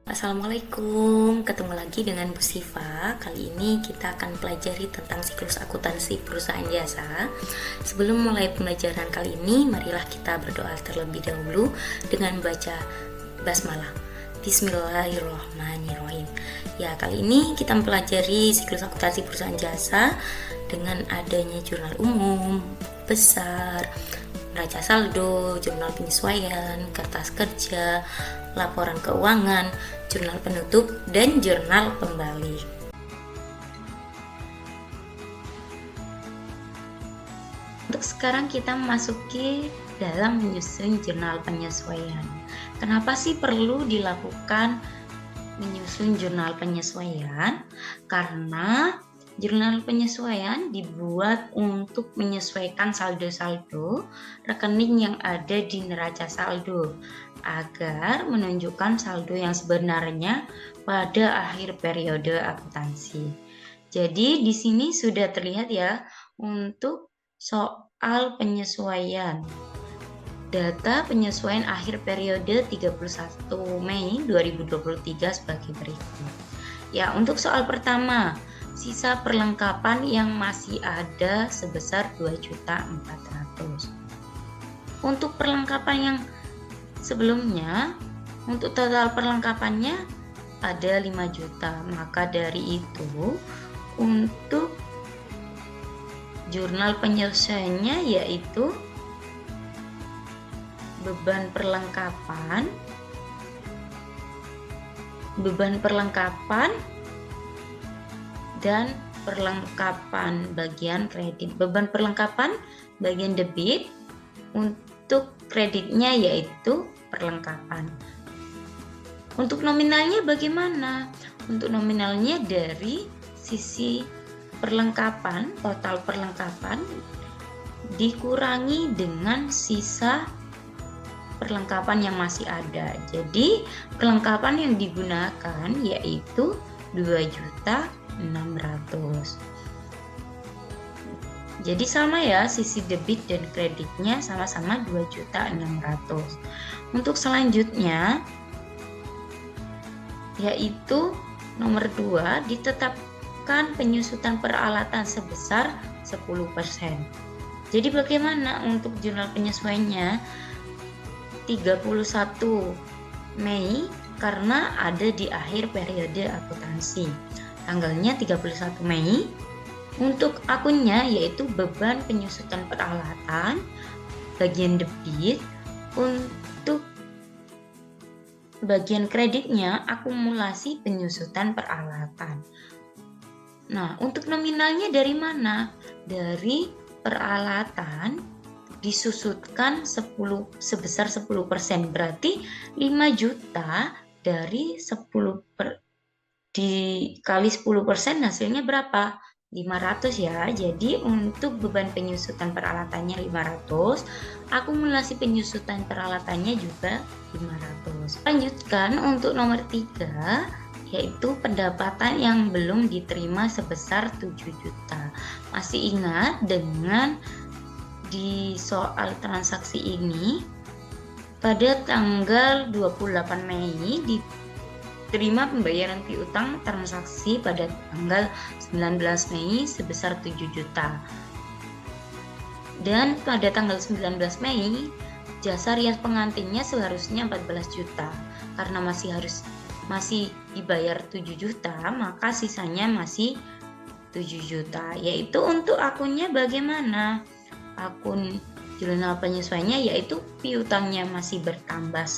Assalamualaikum, ketemu lagi dengan Bu Siva. Kali ini kita akan pelajari tentang siklus akuntansi perusahaan jasa. Sebelum mulai pembelajaran kali ini, marilah kita berdoa terlebih dahulu dengan membaca basmalah. Bismillahirrahmanirrahim. Ya, kali ini kita mempelajari siklus akuntansi perusahaan jasa dengan adanya jurnal umum, besar, neraca saldo, jurnal penyesuaian, kertas kerja, laporan keuangan, jurnal penutup, dan jurnal pembalik. Untuk sekarang kita memasuki dalam menyusun jurnal penyesuaian. Kenapa sih perlu dilakukan menyusun jurnal penyesuaian? Karena jurnal penyesuaian dibuat untuk menyesuaikan saldo-saldo rekening yang ada di neraca saldo agar menunjukkan saldo yang sebenarnya pada akhir periode akuntansi. Jadi di sini sudah terlihat ya untuk soal penyesuaian. Data penyesuaian akhir periode 31 Mei 2023 sebagai berikut. Ya, untuk soal pertama, sisa perlengkapan yang masih ada sebesar 2.400.000. Untuk perlengkapan yang sebelumnya, untuk total perlengkapannya ada 5 juta. Maka dari itu, untuk jurnal penyesuaiannya yaitu beban perlengkapan dan perlengkapan bagian kredit. Beban perlengkapan bagian debit, untuk kreditnya yaitu perlengkapan. Untuk nominalnya bagaimana? Untuk nominalnya dari sisi perlengkapan, total perlengkapan dikurangi dengan sisa perlengkapan yang masih ada. Jadi perlengkapan yang digunakan yaitu 2.600.000. Jadi sama ya, sisi debit dan kreditnya sama-sama 2.600.000. Untuk selanjutnya yaitu nomor 2, ditetapkan penyusutan peralatan sebesar 10%. Jadi bagaimana untuk jurnal penyesuaiannya? 31 Mei karena ada di akhir periode akuntansi. Tanggalnya 31 Mei. Untuk akunnya yaitu beban penyusutan peralatan bagian debit. Untuk bagian kreditnya akumulasi penyusutan peralatan. Nah, untuk nominalnya dari mana? Dari peralatan disusutkan sebesar 10%, berarti 5 juta dari 10 dikali 10% hasilnya berapa? 500 ya. Jadi untuk beban penyusutan peralatannya 500, akumulasi penyusutan peralatannya juga 500. Lanjutkan untuk nomor 3 yaitu pendapatan yang belum diterima sebesar 7 juta. Masih ingat dengan di soal transaksi ini pada tanggal 28 Mei diterima pembayaran piutang transaksi pada tanggal 19 Mei sebesar 7 juta. Dan pada tanggal 19 Mei jasa rias pengantinnya seharusnya 14 juta. Karena masih dibayar 7 juta, maka sisanya masih 7 juta. Yaitu untuk akunnya bagaimana? Akun jurnal penyesuaiannya yaitu piutangnya masih bertambah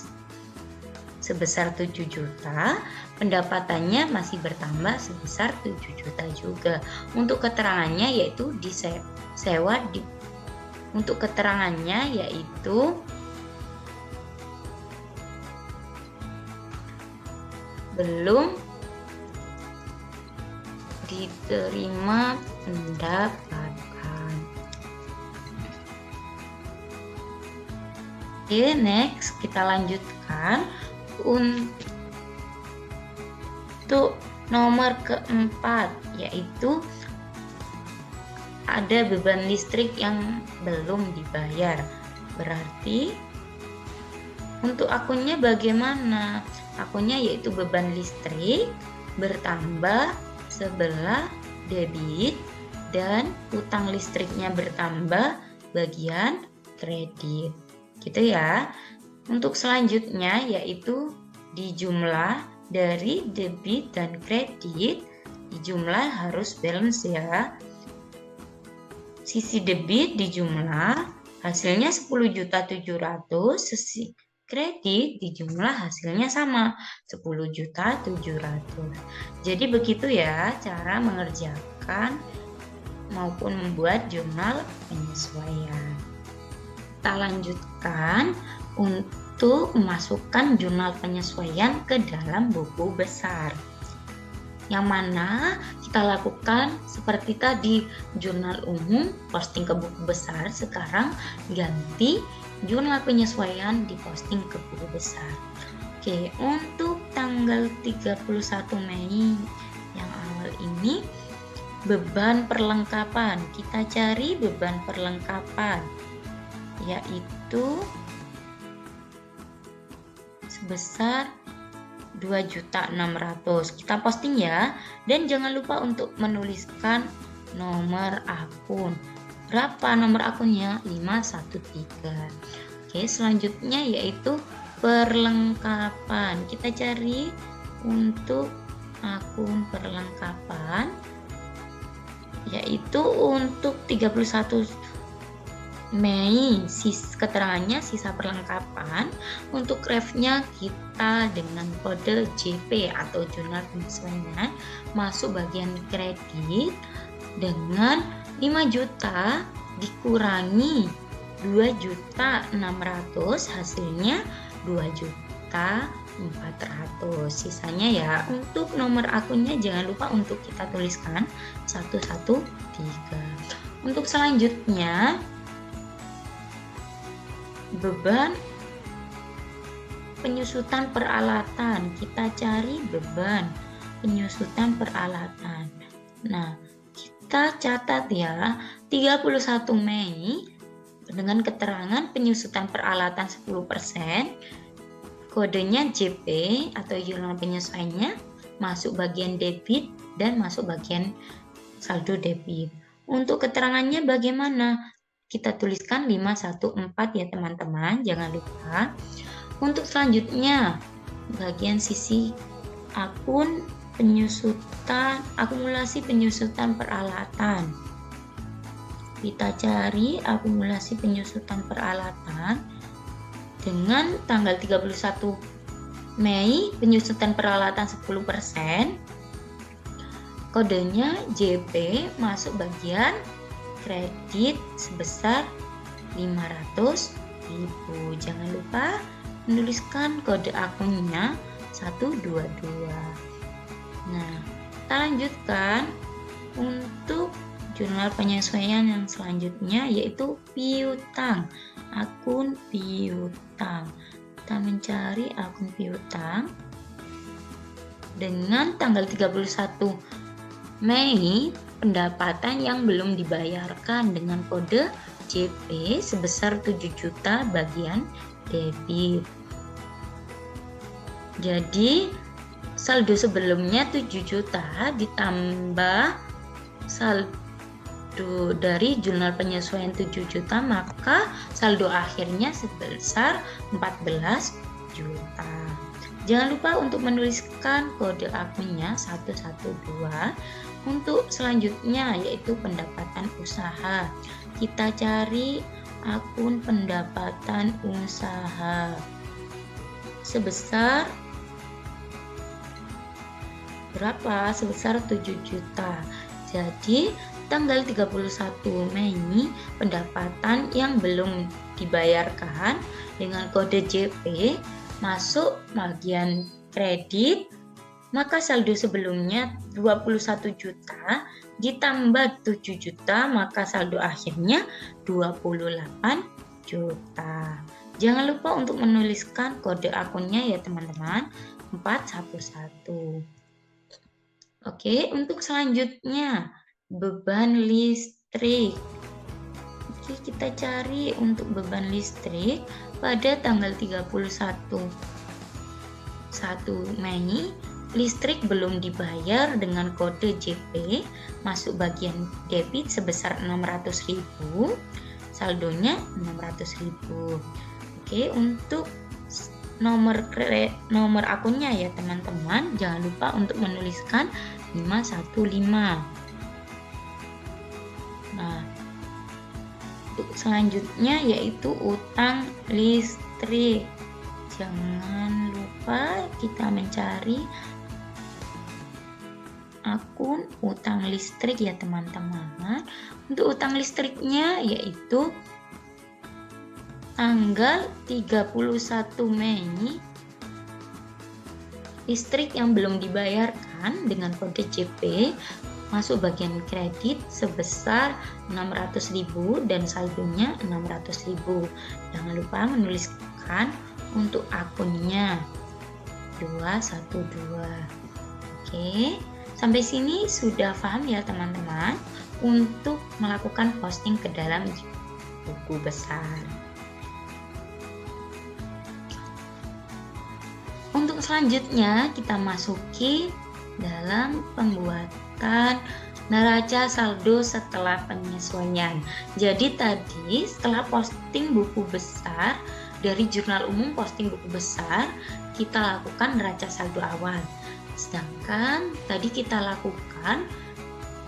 sebesar 7 juta, pendapatannya masih bertambah sebesar 7 juta juga. Untuk keterangannya yaitu disewa untuk keterangannya yaitu belum diterima pendapatan. Oke, next kita lanjutkan untuk nomor keempat, yaitu ada beban listrik yang belum dibayar. Berarti untuk akunnya bagaimana? akunnya, yaitu beban listrik bertambah sebelah debit dan utang listriknya bertambah bagian kredit. Gitu ya. Untuk selanjutnya yaitu dijumlah dari debit dan kredit, dijumlah harus balance ya. Sisi debit dijumlah, hasilnya 10.700.000, sisi kredit dijumlah hasilnya sama 10.700.000. Jadi begitu ya cara mengerjakan maupun membuat jurnal penyesuaian. Kita lanjutkan untuk memasukkan jurnal penyesuaian ke dalam buku besar. Yang mana kita lakukan seperti tadi, jurnal umum posting ke buku besar, sekarang ganti jurnal penyesuaian diposting ke buku besar. Oke, untuk tanggal 31 Mei yang awal ini beban perlengkapan, kita cari beban perlengkapan yaitu sebesar 2.600.000. Kita posting ya, dan jangan lupa untuk menuliskan nomor akun. Berapa nomor akunnya? 513. Oke, selanjutnya yaitu perlengkapan. Kita cari untuk akun perlengkapan yaitu untuk 31 Mei, keterangannya sisa perlengkapan. Untuk refnya kita dengan kode JP atau jurnal penyesuaian masuk bagian kredit dengan 5 juta dikurangi 2.600.000, hasilnya 2.400.000. Sisanya ya. Untuk nomor akunnya jangan lupa untuk kita tuliskan 113. Untuk selanjutnya beban penyusutan peralatan, kita cari beban penyusutan peralatan. Nah, kita catat ya, 31 Mei dengan keterangan penyusutan peralatan 10%, kodenya JP atau jurnal penyesuaiannya masuk bagian debit dan masuk bagian saldo debit. Untuk keterangannya bagaimana? Kita tuliskan 514 ya teman-teman, jangan lupa. Untuk selanjutnya bagian sisi akun penyusutan, akumulasi penyusutan peralatan. Kita cari akumulasi penyusutan peralatan dengan tanggal 31 Mei, penyusutan peralatan 10%. Kodenya JP masuk bagian kredit sebesar 500.000. Jangan lupa menuliskan kode akunnya 122. Nah, kita lanjutkan untuk jurnal penyesuaian yang selanjutnya yaitu piutang, akun piutang. Kita mencari akun piutang dengan tanggal 31 Mei, pendapatan yang belum dibayarkan dengan kode JP sebesar 7 juta bagian debit. Jadi saldo sebelumnya 7 juta ditambah saldo dari jurnal penyesuaian 7 juta, maka saldo akhirnya sebesar 14 juta. Jangan lupa untuk menuliskan kode akunnya 112. Untuk selanjutnya yaitu pendapatan usaha. Kita cari akun pendapatan usaha sebesar berapa? Sebesar 7 juta. Jadi tanggal 31 Mei pendapatan yang belum dibayarkan dengan kode JP masuk bagian kredit, maka saldo sebelumnya 21 juta ditambah 7 juta, maka saldo akhirnya 28 juta. Jangan lupa untuk menuliskan kode akunnya ya teman-teman, 411. Oke, untuk selanjutnya beban listrik. Oke, kita cari untuk beban listrik pada tanggal 31 1 Mei, listrik belum dibayar dengan kode JP, masuk bagian debit sebesar 600.000, saldonya 600.000. Oke, untuk nomor akunnya ya teman-teman, jangan lupa untuk menuliskan 515. Nah, untuk selanjutnya yaitu utang listrik. Jangan lupa kita mencari akun utang listrik ya teman-teman. Untuk utang listriknya yaitu tanggal 31 Mei, listrik yang belum dibayarkan dengan kode JP masuk bagian kredit sebesar 600.000 dan saldonya 600.000. Jangan lupa menuliskan untuk akunnya 212. Oke, sampai sini sudah paham ya teman-teman untuk melakukan posting ke dalam buku besar. Untuk selanjutnya kita masuki dalam pembuatan neraca saldo setelah penyesuaian. Jadi tadi setelah posting buku besar dari jurnal umum posting buku besar, kita lakukan neraca saldo awal. Sedangkan tadi kita lakukan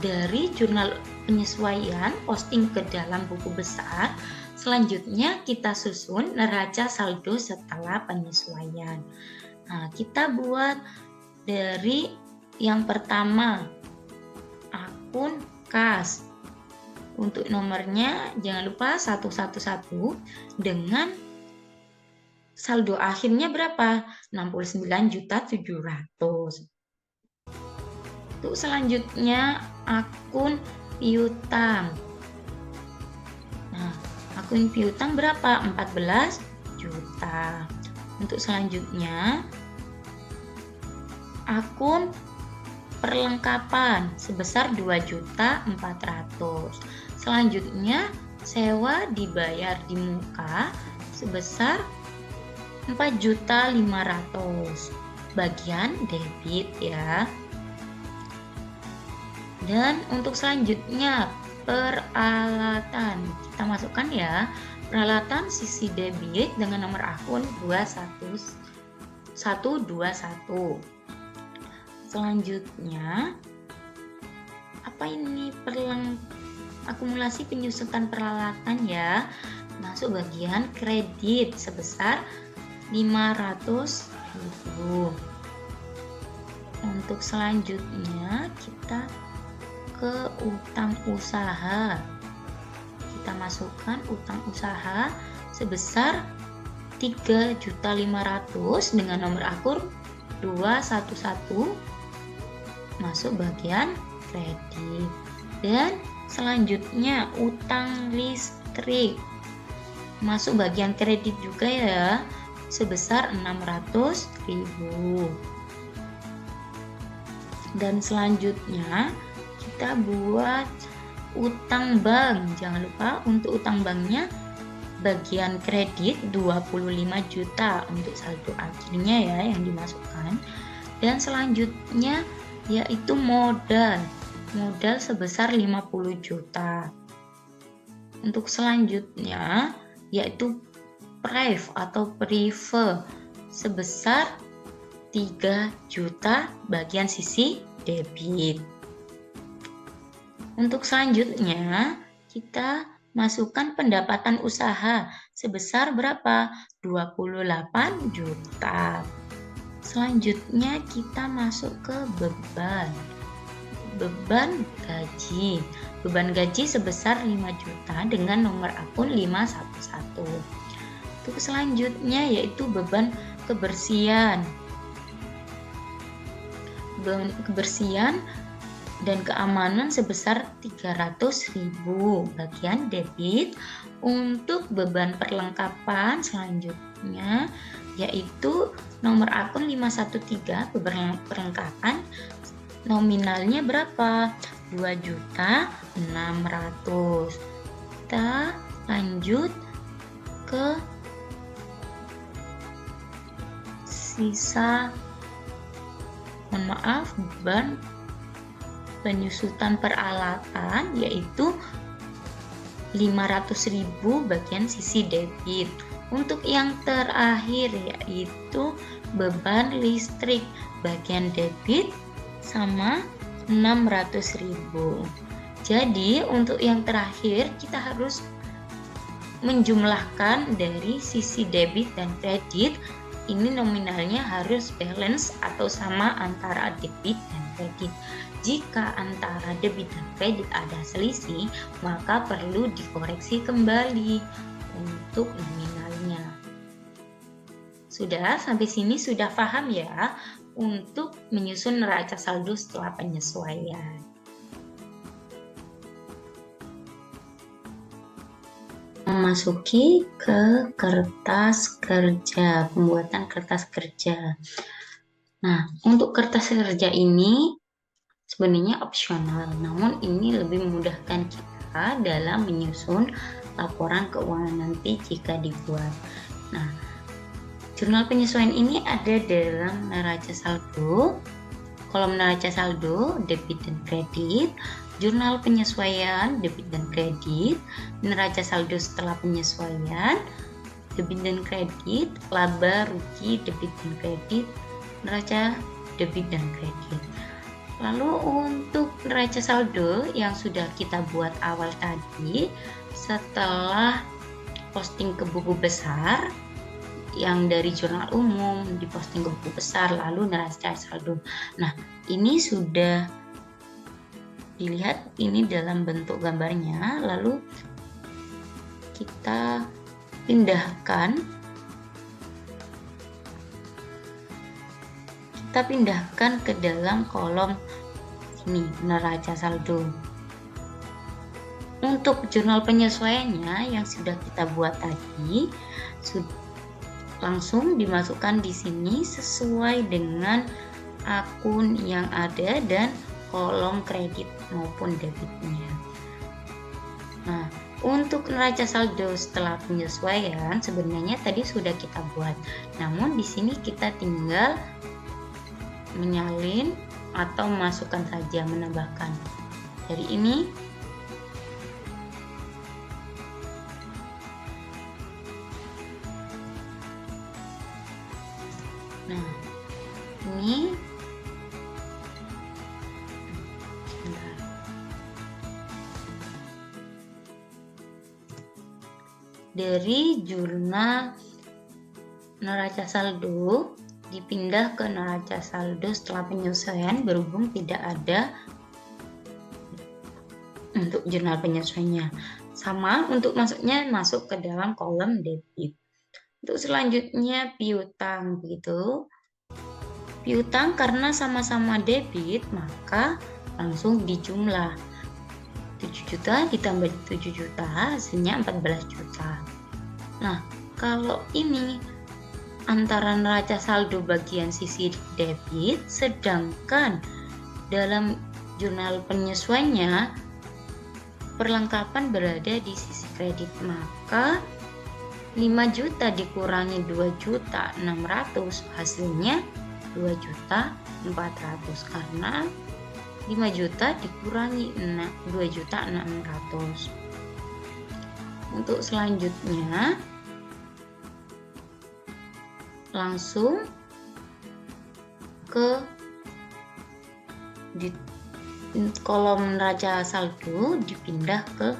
dari jurnal penyesuaian posting ke dalam buku besar, selanjutnya kita susun neraca saldo setelah penyesuaian. Nah, kita buat dari yang pertama, akun kas. Untuk nomornya jangan lupa 111 dengan saldo akhirnya berapa? 69.700.000. Untuk selanjutnya akun piutang. Nah, akun piutang berapa? 14 juta. Untuk selanjutnya akun perlengkapan sebesar 2.400.000. Selanjutnya sewa dibayar di muka sebesar 4.500.000, bagian debit ya. Dan untuk selanjutnya peralatan, kita masukkan ya peralatan sisi debit dengan nomor akun 121. Selanjutnya apa ini? Akumulasi penyusutan peralatan ya, masuk bagian kredit sebesar 500.000. Untuk selanjutnya kita ke utang usaha. Kita masukkan utang usaha sebesar 3.500.000 dengan nomor akun 211, masuk bagian kredit. Dan selanjutnya utang listrik masuk bagian kredit juga ya, sebesar 600.000. Dan selanjutnya kita buat utang bank. Jangan lupa untuk utang banknya bagian kredit 25 juta untuk saldo akhirnya ya yang dimasukkan. Dan selanjutnya yaitu modal sebesar 50 juta. Untuk selanjutnya yaitu prive atau prive sebesar 3 juta bagian sisi debit. Untuk selanjutnya kita masukkan pendapatan usaha sebesar berapa? 28 juta. Selanjutnya kita masuk ke beban gaji. Beban gaji sebesar 5 juta dengan nomor akun 511. Untuk selanjutnya yaitu beban kebersihan. Beban kebersihan dan keamanan sebesar 300.000 bagian debit. Untuk beban perlengkapan selanjutnya yaitu nomor akun 513 beban perlengkapan, nominalnya berapa? 2.600.000. Kita lanjut ke sisa, mohon maaf, beban penyusutan peralatan yaitu 500.000 bagian sisi debit. Untuk yang terakhir yaitu beban listrik bagian debit sama 600.000. Jadi untuk yang terakhir kita harus menjumlahkan dari sisi debit dan kredit. Ini nominalnya harus balance atau sama antara debit dan kredit. Jika antara debit dan kredit ada selisih, maka perlu dikoreksi kembali untuk nominalnya. Sudah sampai sini sudah paham ya untuk menyusun neraca saldo setelah penyesuaian. Memasuki ke kertas kerja, pembuatan kertas kerja. Nah, untuk kertas kerja ini sebenarnya opsional, namun ini lebih memudahkan kita dalam menyusun laporan keuangan nanti jika dibuat. Nah, jurnal penyesuaian ini ada dalam neraca saldo, kolom neraca saldo, debit dan kredit, jurnal penyesuaian, debit dan kredit, neraca saldo setelah penyesuaian, debit dan kredit, laba rugi, debit dan kredit, neraca debit dan kredit. Lalu untuk neraca saldo yang sudah kita buat awal tadi, setelah posting ke buku besar, yang dari jurnal umum diposting ke buku besar, lalu neraca saldo. Nah, ini sudah dilihat ini dalam bentuk gambarnya, lalu kita pindahkan ke dalam kolom ini, neraca saldo. Untuk jurnal penyesuaiannya yang sudah kita buat tadi, langsung dimasukkan di sini sesuai dengan akun yang ada dan kolom kredit maupun debitnya. Nah, untuk neraca saldo setelah penyesuaian sebenarnya tadi sudah kita buat. Namun di sini kita tinggal menyalin atau memasukkan saja, menambahkan. Dari ini nah, ini dari jurnal neraca saldo dipindah ke neraca saldo setelah penyesuaian berhubung tidak ada untuk jurnal penyesuaiannya. Sama untuk masuk ke dalam kolom debit. Untuk selanjutnya piutang begitu. Piutang karena sama-sama debit maka langsung dijumlah. 7 juta ditambah 7 juta hasilnya 14 juta. Nah, kalau ini antara neraca saldo bagian sisi debit, sedangkan dalam jurnal penyesuaiannya perlengkapan berada di sisi kredit, maka 5 juta dikurangi 2.600.000 hasilnya 2.400.000 karena 5 juta dikurangi 2.600.000. Untuk selanjutnya langsung ke di kolom neraca saldo dipindah ke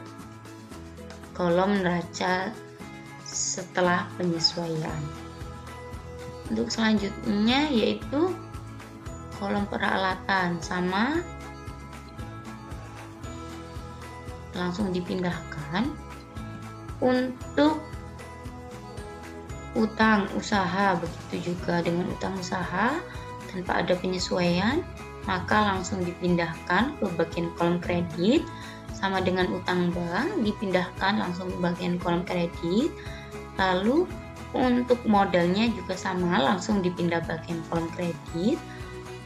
kolom neraca setelah penyesuaian. Untuk selanjutnya yaitu kolom peralatan, sama langsung dipindahkan. Untuk utang usaha begitu juga dengan utang usaha tanpa ada penyesuaian maka langsung dipindahkan ke bagian kolom kredit. Sama dengan utang bank dipindahkan langsung ke bagian kolom kredit. Lalu untuk modalnya juga sama, langsung dipindah bagian kolom kredit.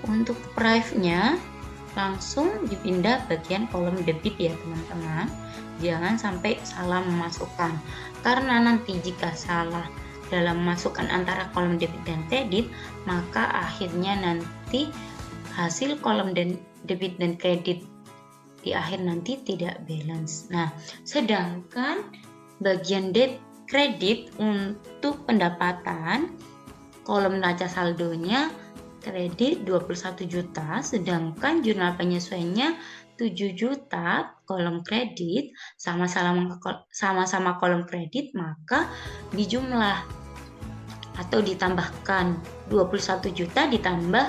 Untuk price-nya langsung dipindah bagian kolom debit ya teman-teman. Jangan sampai salah memasukkan, karena nanti jika salah dalam masukkan antara kolom debit dan kredit, maka akhirnya nanti hasil kolom debit dan kredit di akhir nanti tidak balance. Nah, sedangkan bagian kredit untuk pendapatan, kolom neraca saldonya kredit 21 juta, sedangkan jurnal penyesuaiannya 7 juta, kolom kredit sama-sama kolom kredit, maka dijumlah atau ditambahkan 21 juta ditambah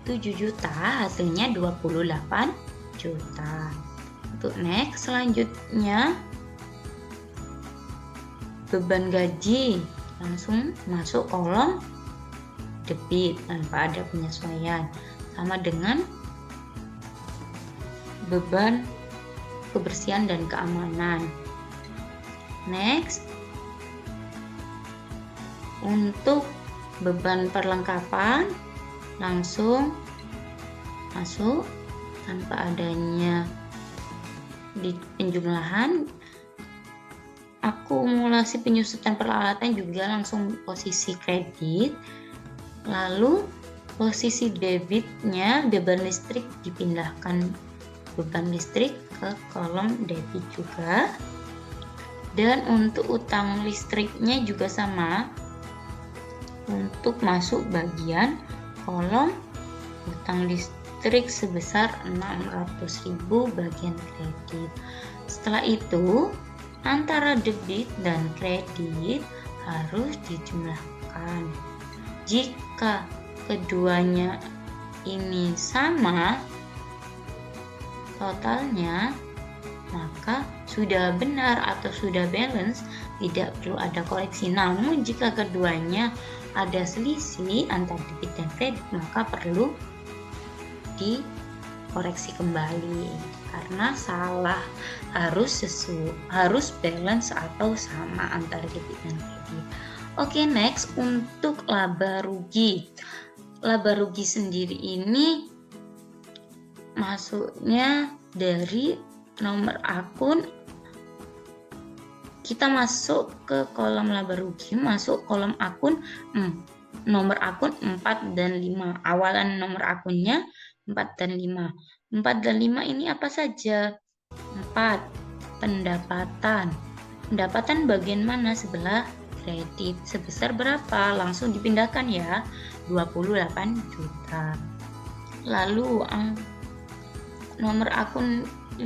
7 juta, hasilnya 28 juta. Untuk next, selanjutnya beban gaji langsung masuk kolom debit tanpa ada penyesuaian, sama dengan beban kebersihan dan keamanan. Next, untuk beban perlengkapan langsung masuk tanpa adanya di penjumlahan. Akumulasi penyusutan peralatan juga langsung posisi kredit. Lalu posisi debitnya, beban listrik dipindahkan beban listrik ke kolom debit juga. Dan untuk utang listriknya juga sama, untuk masuk bagian kolom utang listrik sebesar 600.000 bagian kredit. Setelah itu antara debit dan kredit harus dijumlahkan. Jika keduanya ini sama totalnya, maka sudah benar atau sudah balance, tidak perlu ada koreksi. Namun jika keduanya ada selisih antara debit dan kredit, maka perlu dikoreksi kembali karena salah. Harus balance atau sama antara debit dan kredit. Oke, next untuk laba rugi. Laba rugi sendiri ini masuknya dari nomor akun. Kita masuk ke kolom laba rugi, masuk kolom akun nomor akun 4 dan 5. Awalan nomor akunnya 4 dan 5. 4 dan 5 ini apa saja? 4. Pendapatan. Pendapatan bagian mana? Sebelah kredit. Sebesar berapa? Langsung dipindahkan ya, 28 juta. Lalu nomor akun 5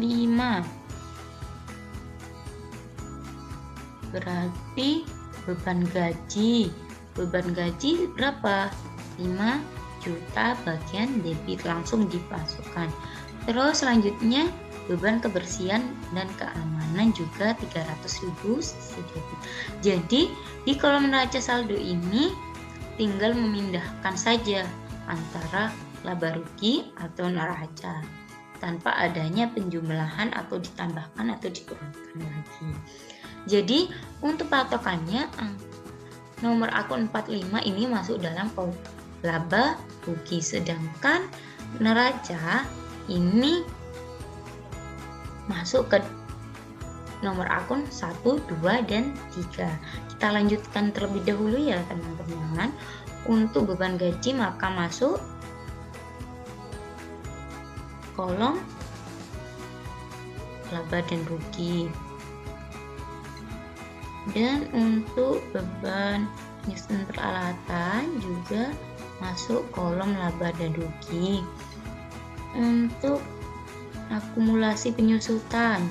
berarti beban gaji. Beban gaji berapa? 5 juta bagian debit, langsung dimasukkan. Terus selanjutnya beban kebersihan dan keamanan juga 300.000 sisi debit. Jadi di kolom neraca saldo ini tinggal memindahkan saja antara laba rugi atau neraca tanpa adanya penjumlahan atau ditambahkan atau dikurangkan lagi. Jadi untuk patokannya nomor akun 45 ini masuk dalam kolom laba rugi, sedangkan neraca ini masuk ke nomor akun 1, 2, dan 3. Kita lanjutkan terlebih dahulu ya teman-teman. Untuk beban gaji maka masuk kolom laba dan rugi. Dan untuk beban penyusutan peralatan juga masuk kolom laba dan rugi. Untuk akumulasi penyusutan,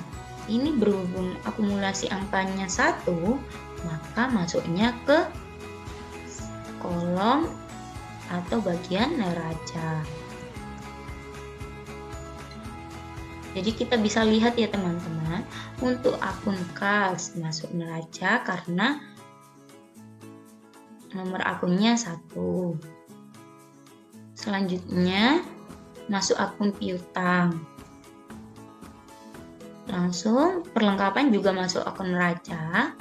ini berhubung akumulasi angkanya 1, maka masuknya ke kolom atau bagian neraca. Jadi kita bisa lihat ya teman-teman, untuk akun kas masuk neraca karena nomor akunnya 1. Selanjutnya masuk akun piutang. Langsung perlengkapan juga masuk akun neraca.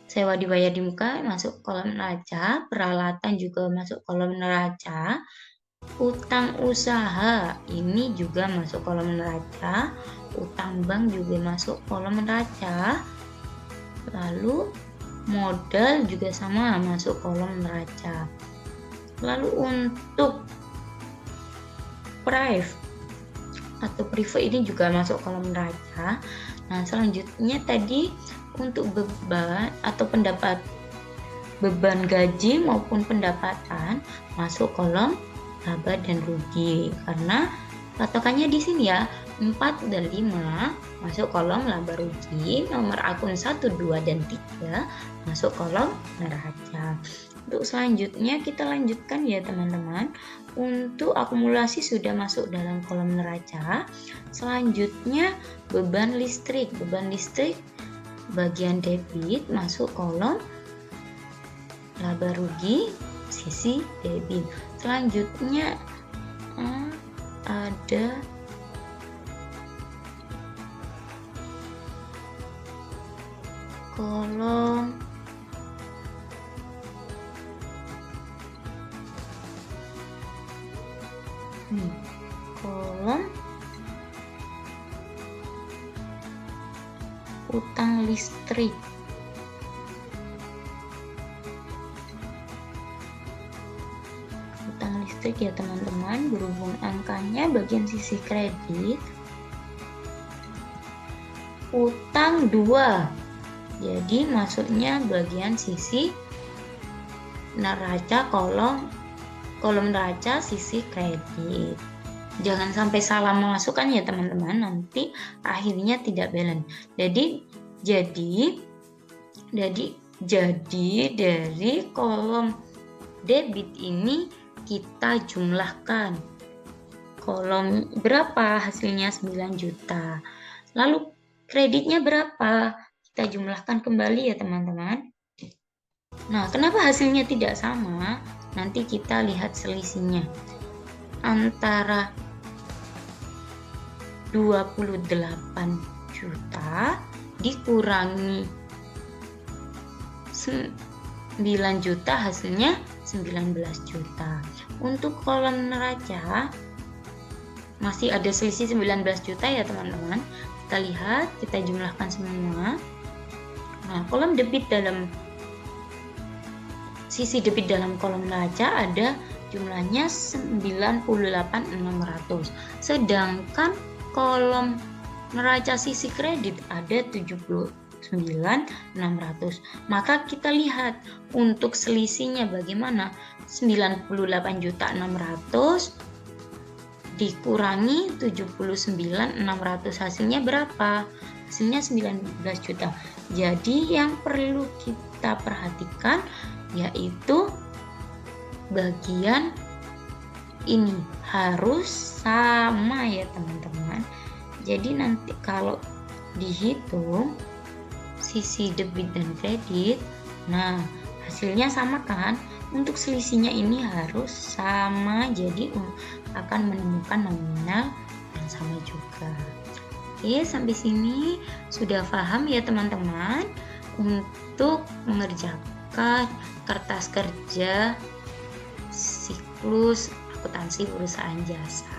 Sewa dibayar di muka masuk kolom neraca, peralatan juga masuk kolom neraca. Utang usaha ini juga masuk kolom neraca, utang bank juga masuk kolom neraca. Lalu Modal juga sama, masuk kolom neraca. Lalu untuk prive atau prive ini juga masuk kolom neraca. Nah, selanjutnya tadi untuk beban atau beban gaji maupun pendapatan masuk kolom laba dan rugi, karena patokannya di sini ya 4 dan 5 masuk kolom laba rugi, nomor akun 1, 2, dan 3 masuk kolom neraca. Untuk selanjutnya kita lanjutkan ya teman-teman. Untuk akumulasi sudah masuk dalam kolom neraca. Selanjutnya beban listrik. Beban listrik bagian debit masuk kolom laba rugi sisi debit. Selanjutnya ada kolom utang listrik. Utang listrik ya teman-teman, berhubung angkanya bagian sisi kredit. Utang 2, jadi masuknya bagian sisi neraca, kolom neraca sisi kredit. Jangan sampai salah memasukkan ya teman-teman, nanti akhirnya tidak balance. Jadi dari kolom debit ini kita jumlahkan. Kolom berapa? Hasilnya 9 juta. Lalu kreditnya berapa? Kita jumlahkan kembali ya teman-teman. Nah, kenapa hasilnya tidak sama? Nanti kita lihat selisihnya. Antara 28 juta dikurangi 9 juta, hasilnya 19 juta. Untuk kolom neraca masih ada selisih 19 juta ya teman-teman. Kita lihat, kita jumlahkan semua. Nah, kolom debit dalam sisi debit dalam kolom neraca ada jumlahnya 98.600. Sedangkan kolom neraca sisi kredit ada 79.600. Maka kita lihat untuk selisihnya bagaimana. 98.600 dikurangi 79.600, hasilnya berapa? Hasilnya 19 juta. Jadi yang perlu kita perhatikan yaitu bagian ini harus sama ya teman-teman. Jadi nanti kalau dihitung sisi debit dan kredit, nah hasilnya sama kan? Untuk selisihnya ini harus sama, jadi akan menemukan nominal yang sama juga. Oke, sampai sini sudah paham ya teman-teman untuk mengerjakan kertas kerja siklus akuntansi perusahaan jasa.